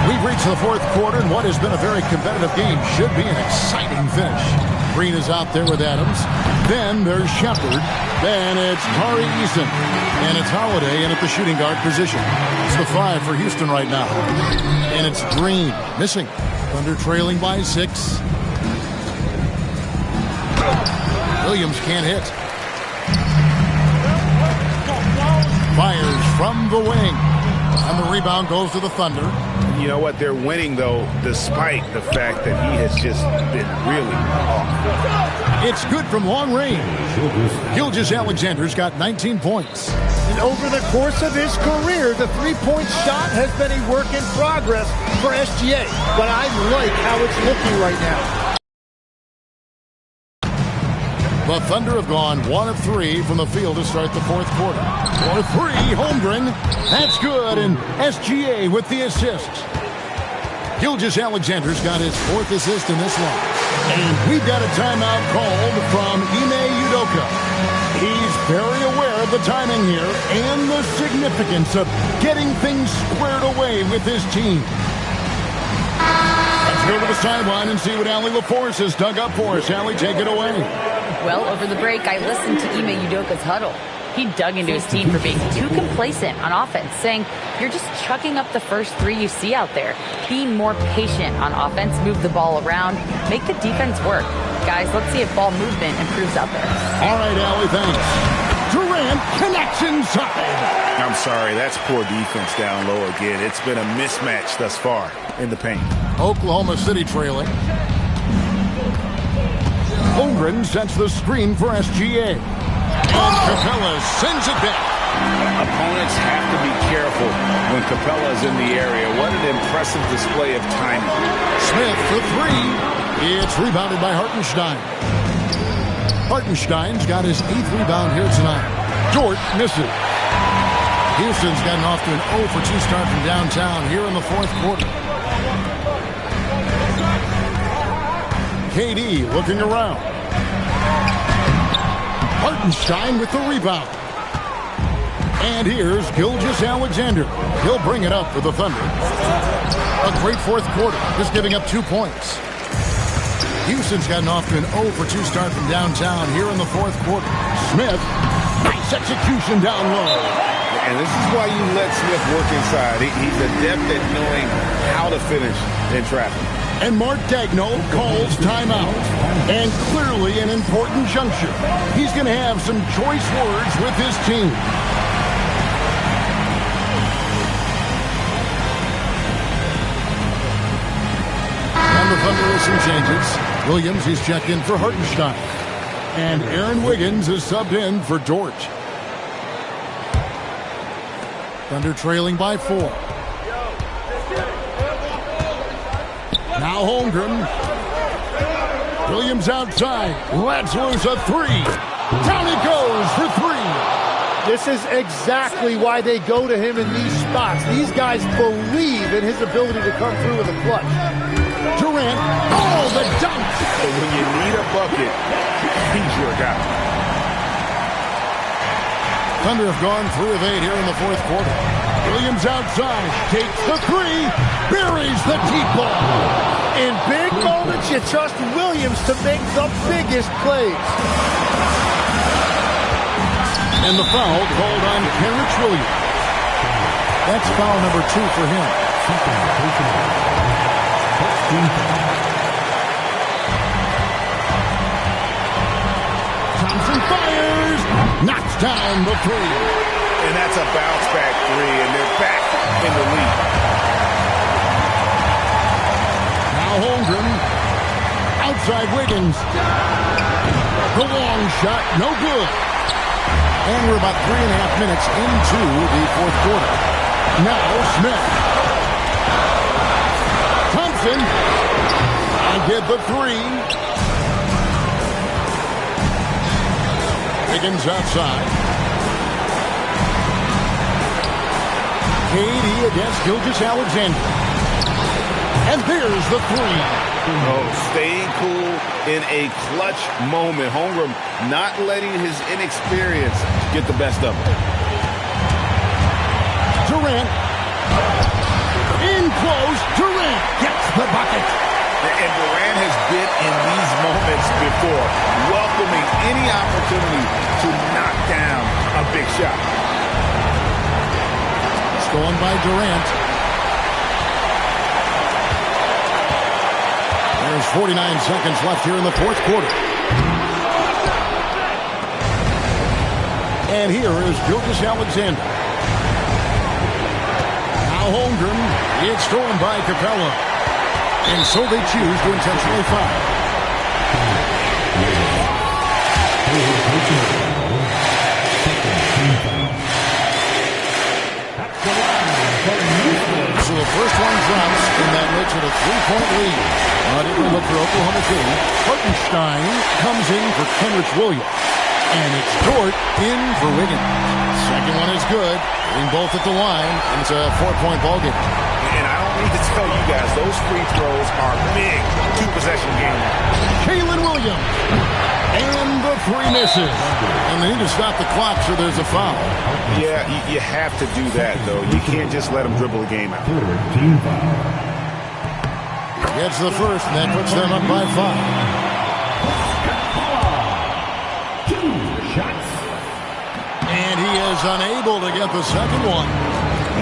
We've reached the fourth quarter, and what has been a very competitive game should be an exciting finish. Green is out there with Adams. Then there's Shepard. Then it's Tari Eason. And it's Holiday in at the shooting guard position. It's the 5 for Houston right now. And it's Green missing. Thunder trailing by 6. Williams can't hit. Fires from the wing. And the rebound goes to the Thunder. You know what? They're winning, though, despite the fact that he has just been really off. It's good from long range. Gilgeous-Alexander's got 19 points. And over the course of his career, the three-point shot has been a work in progress for SGA. But I like how it's looking right now. The Thunder have gone 1 of 3 from the field to start the fourth quarter. For 3, Holmgren. That's good, and SGA with the assist. Gilgeous-Alexander's got his 4th assist in this one. And we've got a timeout called from Ime Udoka. He's very aware of the timing here and the significance of getting things squared away with his team. Let's go to the sideline and see what Allie LaForce has dug up for us. Allie, take it away. Well, over the break, I listened to Ime Udoka's huddle. He dug into his team for being too complacent on offense, saying, you're just chucking up the first 3 you see out there. Being more patient on offense, move the ball around, make the defense work. Guys, let's see if ball movement improves out there. All right, Allie, thanks. Durant connects inside. I'm sorry, that's poor defense down low again. It's been a mismatch thus far in the paint. Oklahoma City trailing. Holmgren sets the screen for SGA. And Capella sends it back. Opponents have to be careful when Capella's in the area. What an impressive display of timing. Smith for 3. It's rebounded by Hartenstein. Hartenstein's got his 8th rebound here tonight. Dort misses. Houston's gotten off to an 0 for 2 start from downtown here in the fourth quarter. KD looking around. Hartenstein with the rebound. And here's Gilgeous-Alexander. He'll bring it up for the Thunder. A great fourth quarter, just giving up 2 points. Houston's gotten off to an 0 for 2 start from downtown here in the fourth quarter. Smith, nice execution down low. And this is why you let Smith work inside. He's adept at knowing how to finish in traffic. And Mark Daigneault calls timeout. And clearly an important juncture. He's going to have some choice words with his team. And the Thunder with some changes. Williams, he's checked in for Hartenstein. And Aaron Wiggins is subbed in for Dort. Thunder trailing by 4. Now Holmgren. Williams outside. Lets loose a 3. Down he goes for 3. This is exactly why they go to him in these spots. These guys believe in his ability to come through with a clutch. Durant. Oh, the dunk. So when you need a bucket, he's your guy. Thunder have gone 3 of 8 here in the fourth quarter. Williams outside. Takes the 3. Buries the deep ball. In big moments, you trust Williams to make the biggest plays. And the foul called on Kenrich Williams. That's foul number 2 for him. Thompson fires. Knocks down the 3. And that's a bounce back 3, and they're back in the lead. Now Holmgren. Outside Wiggins. The long shot, no good. And we're about 3.5 minutes into the fourth quarter. Now Smith. Thompson. And get the 3. Wiggins outside. KD against Gilgeous-Alexander. And there's the 3. Oh, staying cool in a clutch moment. Holmgren not letting his inexperience get the best of him. Durant. In close. Durant gets the bucket. And Durant has been in these moments before, welcoming any opportunity to knock down a big shot. Stolen by Durant. There's 49 seconds left here in the fourth quarter. And here is Gilgeous-Alexander. Now Holmgren. It's stolen by Capella. And so they choose to intentionally foul. So the first one drops, and that makes it a 3-point lead. Different look for Oklahoma City. Hartenstein comes in for Kenrich Williams. And it's Dort in for Wiggins. Second one is good. Getting both at the line, and it's a 4-point ball game. And I don't need to tell you guys, those free throws are big two-possession game. Kalen Williams. And the 3 misses. And they need to stop the clock, so there's a foul. Yeah, you have to do that, though. You can't just let them dribble the game out. Gets the first, and that puts them up by 5. 2 shots. And he is unable to get the second one.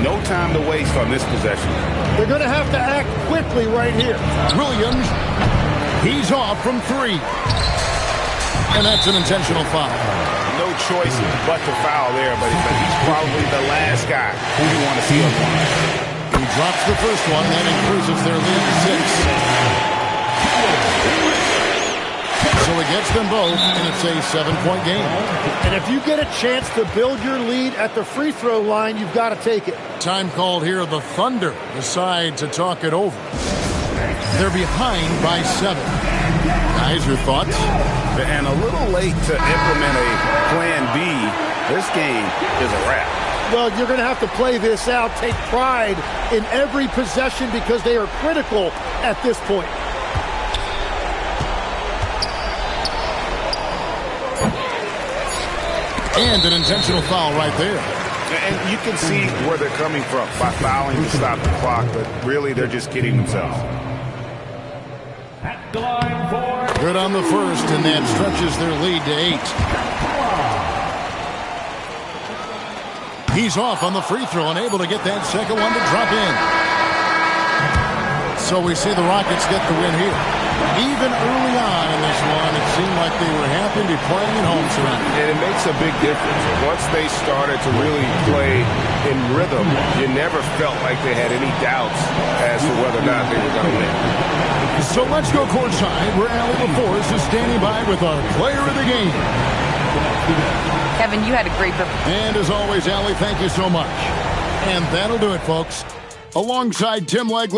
No time to waste on this possession. They're going to have to act quickly right here. Williams, he's off from 3. And that's an intentional foul. No choice but to foul there, but he's probably the last guy who you want to see on one. He drops the first one, that increases their lead to 6. So he gets them both, and it's a 7-point game. And if you get a chance to build your lead at the free throw line, you've got to take it. Time called here. The Thunder decide to talk it over. They're behind by 7. Guys, your thoughts? And a little late to implement a plan B. This game is a wrap. Well, you're going to have to play this out, take pride in every possession because they are critical at this point. And an intentional foul right there. And you can see where they're coming from by fouling to stop the clock, but really they're just kidding themselves. Good on the first, and that stretches their lead to 8. He's off on the free throw, unable to get that second one to drop in. So we see the Rockets get the win here. Even early on in this one, it seemed like they were happy to be playing at home surrounded. And it makes a big difference. Once they started to really play in rhythm, you never felt like they had any doubts as to whether or not they were going to win. So let's go courtside where Allie LaForce is standing by with our player of the game. Kevin, you had a great performance. And as always, Allie, thank you so much. And that'll do it, folks. Alongside Tim Legler.